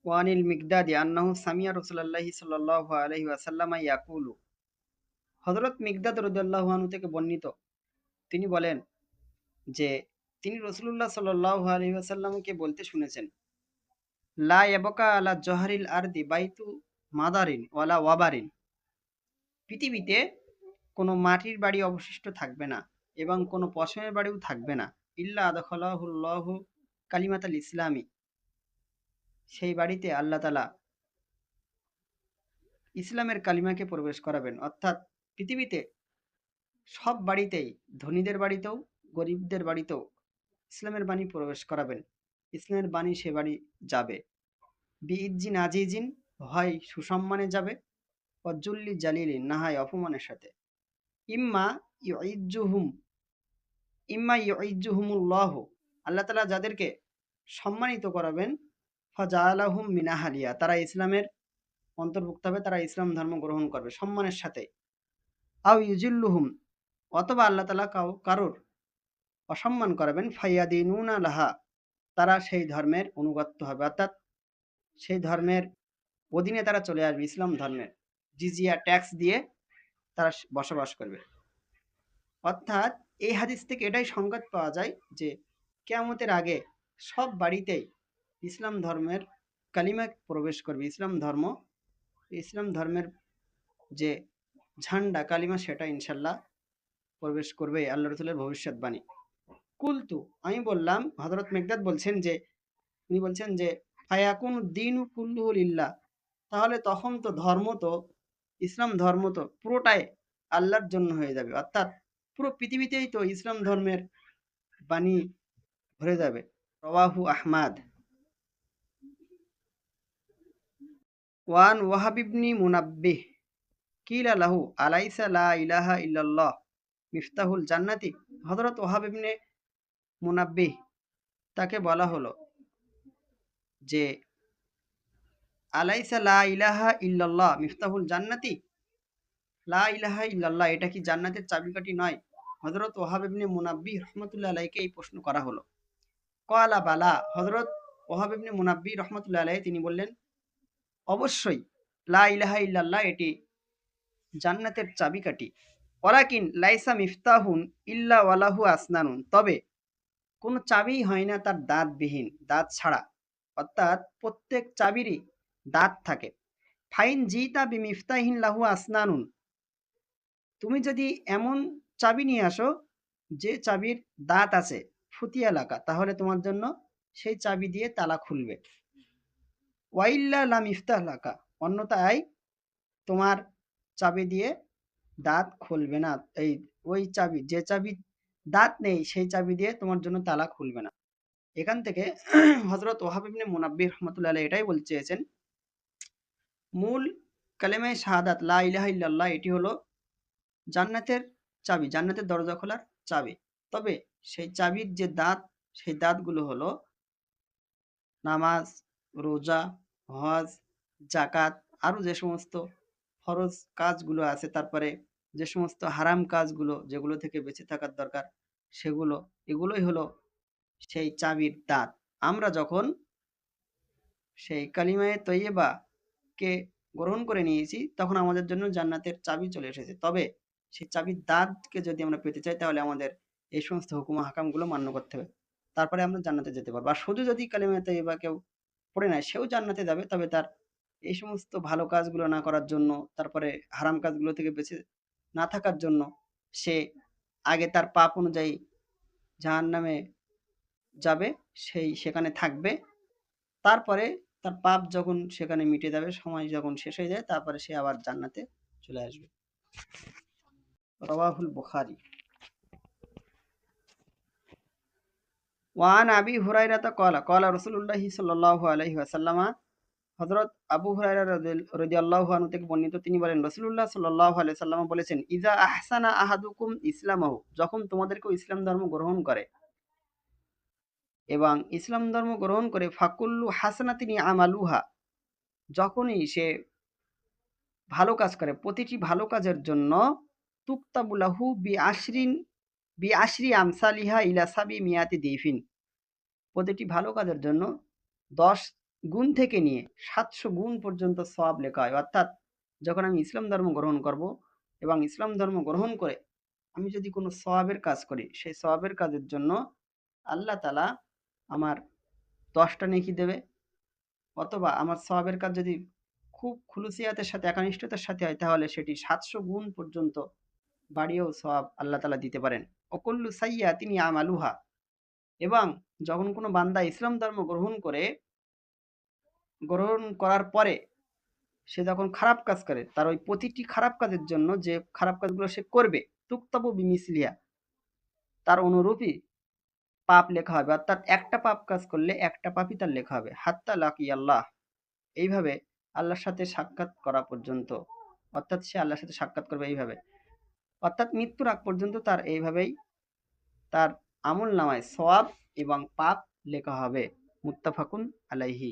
ওয়ানিল মিকদাদি আন্নাহু সামিয়া রাসূলুল্লাহি সাল্লাল্লাহু আলাইহি ওয়াসাল্লাম ইয়াকুলু, হযরত মিকদাদ রাদিয়াল্লাহু আনহু থেকে বর্ণিত, তিনি বলেন যে তিনি রাসূলুল্লাহ সাল্লাল্লাহু আলাইহি ওয়াসাল্লামকে বলতে শুনেছেন, লা ইয়াবকা আলা জহরিল আরদি বাইতু মাদারিন ওয়ালা ওয়াবারিন, পৃথিবীতে কোনো মাটির বাড়ি অবশিষ্ট থাকবে না এবং কোনো পশমের বাড়িও থাকবে না, ইল্লা আদখালাহুল্লাহু কালিমাতাল ইসলামি, সেই বাড়িতে আল্লাহ তাআলা ইসলামের কালিমাকে প্রবেশ করাবেন। অর্থাৎ পৃথিবীতে সব বাড়িতেই, ধনীদের বাড়িতেও গরিবদের বাড়িতেও ইসলামের বাণী প্রবেশ করাবেন। ইসলামের বাণী সে বাড়ি যাবে। বিইজ্জিন আজিজিন, হয় সুসম্মানে যাবে, অজুল্লি জালিলিন, না হয় অপমানের সাথে। ইম্মা ইউইজ্জুহুম ইম্মা ইউইজ্জুহুমুল্লাহ, আল্লাহ তাআলা যাদেরকে সম্মানিত করাবেন, ফাজাআলাহুম মিন আহলিয়া, তারা ইসলামের অন্তর্ভুক্ত হবে, তারা ইসলাম ধর্ম গ্রহণ করবে সম্মানের সাথে। আও ইউজিল্লুহুম, অথবা আল্লাহ তাআলা কারোর অসম্মান করাবেন, ফাইয়াদিনুনা লাহা, তারা সেই ধর্মের অনুগত হবে, অর্থাৎ সেই ধর্মের অধীনে তারা চলে আসবে, ইসলাম ধর্মের জিজিয়া ট্যাক্স দিয়ে তারা বসবাস করবে। অর্থাৎ এই হাদিস থেকে এটাই সংবাদ পাওয়া যায় যে কিয়ামতের আগে সব বাড়িতেই ইসলাম ধর্মের কালিমা প্রবেশ করবে। ইসলাম ধর্মের যে ঝান্ডা কালিমা, সেটা ইনশাল্লাহ প্রবেশ করবে, আল্লাহ রসুলের ভবিষ্যৎবাণী। কুলতু, আমি বললাম, হযরত মিকদাদ বলছেন যে, তিনি বলছেন যে ফায়াকুন দীনু কুল্লুহু লিল্লাহ, তাহলে তখন তো ধর্ম তো, ইসলাম ধর্ম তো পুরোটাই আল্লাহর জন্য হয়ে যাবে, অর্থাৎ পুরো পৃথিবীতেই তো ইসলাম ধর্মের বাণী ভরে যাবে। রওয়াহু আহমাদ। ওয়ান ওয়াহাব ইবনি মুনাব্বিহ কিলা লাহু আলাইসা লা ইলাহা ইল্লাল্লাহ মিফতাহুল জান্নাতি, হযরত ওয়াহাব ইবনে মুনাব্বিহ, তাকে বলা হলো যে আলাইসা লা ইলাহা ইল্লাল্লাহ মিফতাহুল জান্নাতি, লা ইলাহা ইল্লাল্লাহ এটা কি জান্নাতের চাবিকাঠি নয়? হযরত ওয়াহাব ইবনে মুনাব্বিহ রাহমাতুল্লাহি আলাইহিকে এই প্রশ্ন করা হলো। ক্বালা বালা, হযরত ওয়াহাব ইবনে মুনাব্বিহ রাহমাতুল্লাহি আলাইহি তিনি বললেন, অবশ্যই লা ইলাহা ইল্লাল্লাহ এটি জান্নাতের চাবিকাঠি। ওয়ালাকিন লাইসা মিফতাহুন ইল্লা ওয়ালাহু আসনানুন, তবে কোনো চাবিই হয় না তার দাঁতবিহীন, দাঁত ছাড়া, অর্থাৎ প্রত্যেক চাবিরই দাঁত থাকে। ফাইন জিতা বিমিফতাহিন লাহু আসনানুন, তুমি যদি এমন চাবি নিয়ে আসো যে চাবির দাঁত আছে, ফুতিয়া লাকা, তাহলে তোমার জন্য সেই চাবি দিয়ে তালা খুলবে। ওয়াইল্লা লাম ইফতাহ লাকা, অন্যথায় তোমার চাবি দিয়ে দাঁত খুলবে না। এই ওই চাবি, যে চাবি দাঁত নেই, সেই চাবি দিয়ে তোমার জন্য তালা খুলবে না। এখান থেকে হযরত ওয়াহাব ইবনে মুনাব্বিহ রাহমাতুল্লাহি আলাইহি এটাই বলতে চেয়েছেন, মূল কালেমায়ে শাহাদাত লা ইলাহা ইল্লাল্লাহ এটি হলো জান্নাতের চাবি, জান্নাতের দরজা খোলার চাবি। তবে সেই চাবির যে দাঁত, সেই দাঁতগুলো হলো নামাজ, রোজা, হজ, যাকাত, আরো যে সমস্ত ফরজ কাজগুলো আছে, তারপরে যে সমস্ত হারাম কাজগুলো যেগুলো থেকে বেঁচে থাকার দরকার সেগুলো, এগুলোই হলো সেই চাবির দাঁত। আমরা যখন সেই কালিমায়ে তৈয়বা কে গ্রহণ করে নিয়েছি, তখন আমাদের জন্য জান্নাতের চাবি চলে এসেছে। তবে সেই চাবির দাঁতকে যদি আমরা পেতে চাই, তাহলে আমাদের এই সমস্ত হুকুম হাকামগুলো মান্য করতে হবে, তারপরে আমরা জান্নাতে যেতে পারবো। আর শুধু যদি কালিমায়ে তৈয়বা কেউ পড়ে নেয়, সেও জান্নাতে যাবে, তবে তার এই সমস্ত ভালো কাজগুলো না করার জন্য, তারপরে হারাম কাজগুলো থেকে বেঁচে না থাকার জন্য, সে আগে তার পাপ অনুযায়ী জাহান্নামে যাবে, সেখানে থাকবে। তারপরে তার পাপ যখন সেখানে মিটে যাবে, সময় যখন শেষ হয়ে যায়, তারপরে সে আবার জান্নাতে চলে আসবে। রাওয়াহুল বুখারী। ওয়ান আবি হুরায়রাতা ক্বালা ক্বালা রাসূলুল্লাহি সাল্লাল্লাহু আলাইহি ওয়াসাল্লাম, হযরত আবু হুরায়রা রাদিয়াল্লাহু আনহু থেকে বর্ণিত, তিনি বলেন রাসূলুল্লাহ সাল্লাল্লাহু আলাইহি ওয়াসাল্লাম বলেছেন, ইযা আহসানা আহাদুকুম ইসলামাহু, যখন তোমাদের কেউ ইসলাম ধর্ম গ্রহণ করে এবং ইসলাম ধর্ম গ্রহণ করে, ফাকুল্লু হাসানাতিন আমালুহা, যখনই সে ভালো কাজ করে, প্রতিটি ভালো কাজের জন্য তুকতাবু লাহু বিআশরি আমসালিহা ইলা সাবি মিয়াতি দিফিন, প্রতিটি ভালো কাজের জন্য 10 গুণ থেকে নিয়ে 700 গুণ পর্যন্ত সওয়াব লেখা হয়। অর্থাৎ যখন আমি ইসলাম ধর্ম গ্রহণ করব এবং ইসলাম ধর্ম গ্রহণ করে আমি যদি কোনো সওয়াবের কাজ করি, সেই সওয়াবের কাজের জন্য আল্লাহ তাআলা আমার 10 টা নেকি দেবে, অথবা আমার সওয়াবের কাজ যদি খুব খুলুসিয়াতের সাথে একনিষ্ঠতার সাথে হয় তাহলে সেটি 700 গুণ পর্যন্ত বাড়িয়েও সওয়াব আল্লাহ তাআলা দিতে পারেন। অকুল্লু সাইয়্যাতিন ইয়ামালুহা, এবং যখন কোনো বান্দা ইসলাম ধর্ম গ্রহণ করার পরে সে যখন খারাপ কাজ করে তার ওই প্রতিটি খারাপ কাজের জন্য যে খারাপ কাজগুলো সে করবে তুক্তাবু বিমিসলিহা, তার অনুরূপই পাপ লেখা হবে। অর্থাৎ একটা পাপ কাজ করলে একটা পাপই তার লেখা হবে হাত্তা লাকি আল্লাহ, এইভাবে আল্লাহর সাথে সাক্ষাৎ করা পর্যন্ত। অর্থাৎ সে আল্লাহর সাথে সাক্ষাৎ করবে এইভাবে, অর্থাৎ মৃত্যুর আগ পর্যন্ত তার এইভাবেই তার আমল নামায় সওয়াব এবং পাপ লেখা হবে। মুত্তাফাকুন আলাইহি।